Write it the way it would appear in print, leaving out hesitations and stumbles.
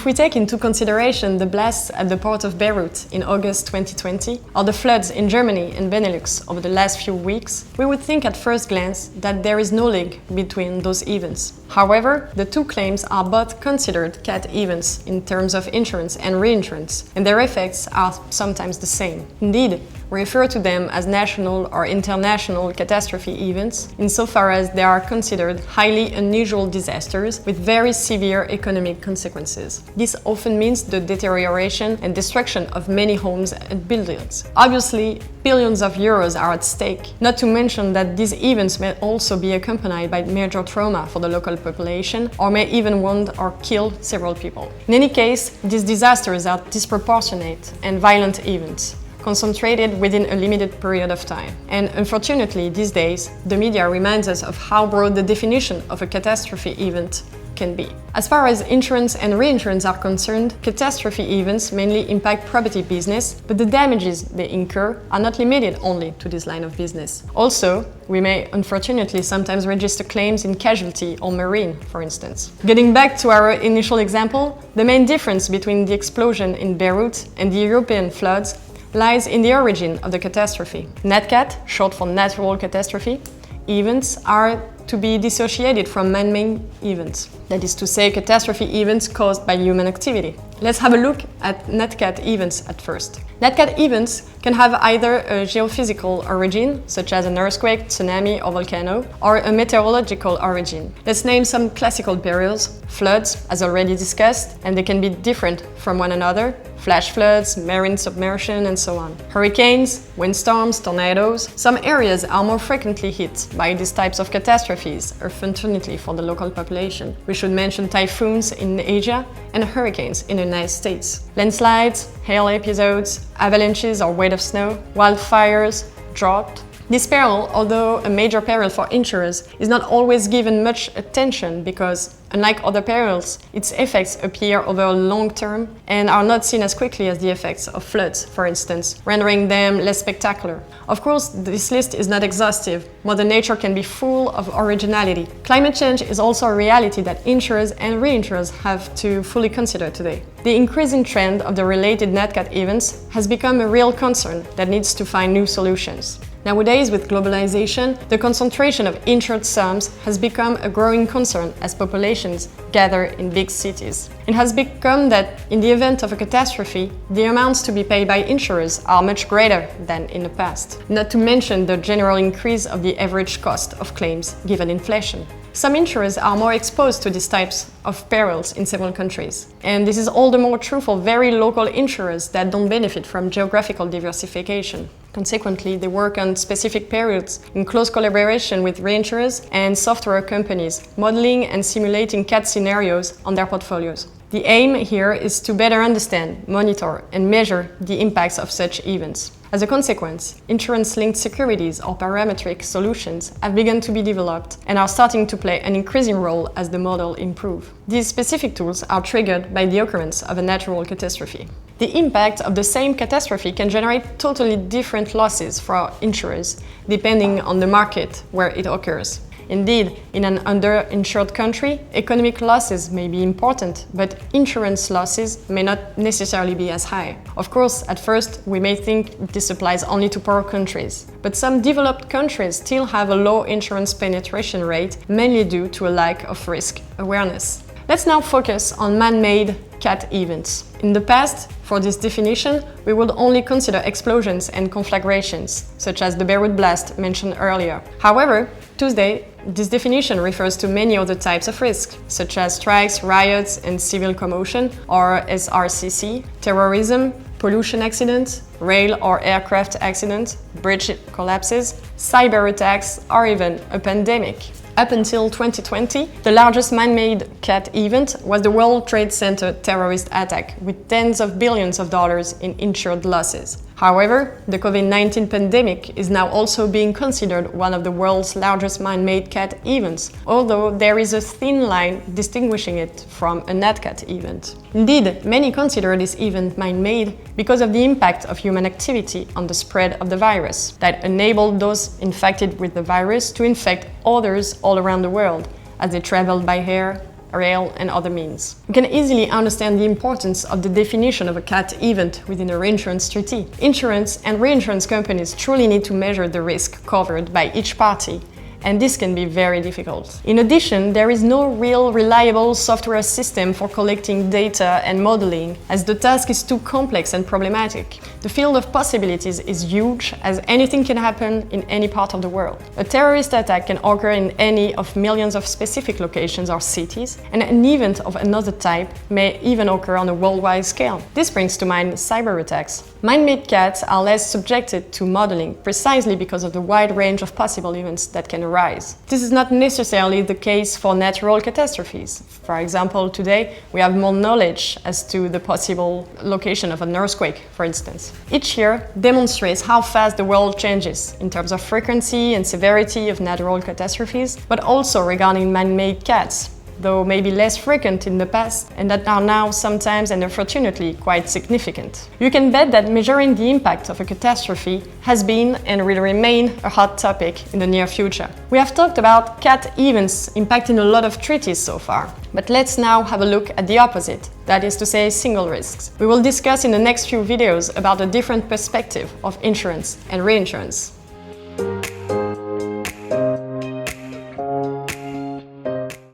If we take into consideration the blasts at the port of Beirut in August 2020, or the floods in Germany and Benelux over the last few weeks, we would think at first glance that there is no link between those events. However, the two claims are both considered cat events in terms of insurance and reinsurance, and their effects are sometimes the same. Indeed, we refer to them as national or international catastrophe events, insofar as they are considered highly unusual disasters with very severe economic consequences. This often means the deterioration and destruction of many homes and buildings. Obviously, billions of euros are at stake, not to mention that these events may also be accompanied by major trauma for the local population, or may even wound or kill several people. In any case, these disasters are disproportionate and violent events, concentrated within a limited period of time. And unfortunately, these days, the media reminds us of how broad the definition of a catastrophe event can be. As far as insurance and reinsurance are concerned, catastrophe events mainly impact property business, but the damages they incur are not limited only to this line of business. Also, we may unfortunately sometimes register claims in casualty or marine, for instance. Getting back to our initial example, the main difference between the explosion in Beirut and the European floods lies in the origin of the catastrophe. Nat Cat, short for natural catastrophe, events are to be dissociated from man-made events. That is to say, catastrophe events caused by human activity. Let's have a look at Nat Cat events at first. Nat Cat events can have either a geophysical origin, such as an earthquake, tsunami or volcano, or a meteorological origin. Let's name some classical perils. Floods, as already discussed, and they can be different from one another. Flash floods, marine submersion, and so on. Hurricanes, windstorms, tornadoes. Some areas are more frequently hit by these types of catastrophes, unfortunately for the local population. We should mention typhoons in Asia and hurricanes in the United States. Landslides, hail episodes, avalanches or weight of snow, wildfires, drought. This peril, although a major peril for insurers, is not always given much attention because, unlike other perils, its effects appear over a long term and are not seen as quickly as the effects of floods, for instance, rendering them less spectacular. Of course, this list is not exhaustive. Mother Nature can be full of originality. Climate change is also a reality that insurers and reinsurers have to fully consider today. The increasing trend of the related Nat Cat events has become a real concern that needs to find new solutions. Nowadays, with globalization, the concentration of insured sums has become a growing concern as populations gather in big cities. It has become that, in the event of a catastrophe, the amounts to be paid by insurers are much greater than in the past, not to mention the general increase of the average cost of claims given inflation. Some insurers are more exposed to these types of perils in several countries. And this is all the more true for very local insurers that don't benefit from geographical diversification. Consequently, they work on specific periods in close collaboration with reinsurers and software companies, modeling and simulating cat scenarios on their portfolios. The aim here is to better understand, monitor, and measure the impacts of such events. As a consequence, insurance-linked securities or parametric solutions have begun to be developed and are starting to play an increasing role as the model improves. These specific tools are triggered by the occurrence of a natural catastrophe. The impact of the same catastrophe can generate totally different losses for insurers, depending on the market where it occurs. Indeed, in an underinsured country, economic losses may be important, but insurance losses may not necessarily be as high. Of course, at first, we may think this applies only to poor countries, but some developed countries still have a low insurance penetration rate, mainly due to a lack of risk awareness. Let's now focus on man-made cat events. In the past, for this definition, we would only consider explosions and conflagrations, such as the Beirut blast mentioned earlier. However, today, this definition refers to many other types of risk, such as strikes, riots, and civil commotion, or SRCC, terrorism, pollution accidents, rail or aircraft accidents, bridge collapses, cyber attacks, or even a pandemic. Up until 2020, the largest man-made cat event was the World Trade Center terrorist attack, with tens of billions of dollars in insured losses. However, the COVID-19 pandemic is now also being considered one of the world's largest man-made cat events, although there is a thin line distinguishing it from a Nat Cat event. Indeed, many consider this event man-made because of the impact of human activity on the spread of the virus, that enabled those infected with the virus to infect others all around the world, as they traveled by air, rail, and other means. We can easily understand the importance of the definition of a cat event within a reinsurance treaty. Insurance and reinsurance companies truly need to measure the risk covered by each party, and this can be very difficult. In addition, there is no real reliable software system for collecting data and modeling, as the task is too complex and problematic. The field of possibilities is huge, as anything can happen in any part of the world. A terrorist attack can occur in any of millions of specific locations or cities, and an event of another type may even occur on a worldwide scale. This brings to mind cyber attacks. Man-made cats are less subjected to modeling, precisely because of the wide range of possible events that can arise. This is not necessarily the case for natural catastrophes. For example, today we have more knowledge as to the possible location of an earthquake, for instance. Each year demonstrates how fast the world changes in terms of frequency and severity of natural catastrophes, but also regarding man-made cats, though maybe less frequent in the past, and that are now sometimes and unfortunately quite significant. You can bet that measuring the impact of a catastrophe has been and will remain a hot topic in the near future. We have talked about cat events impacting a lot of treaties so far, but let's now have a look at the opposite, that is to say single risks. We will discuss in the next few videos about a different perspective of insurance and reinsurance.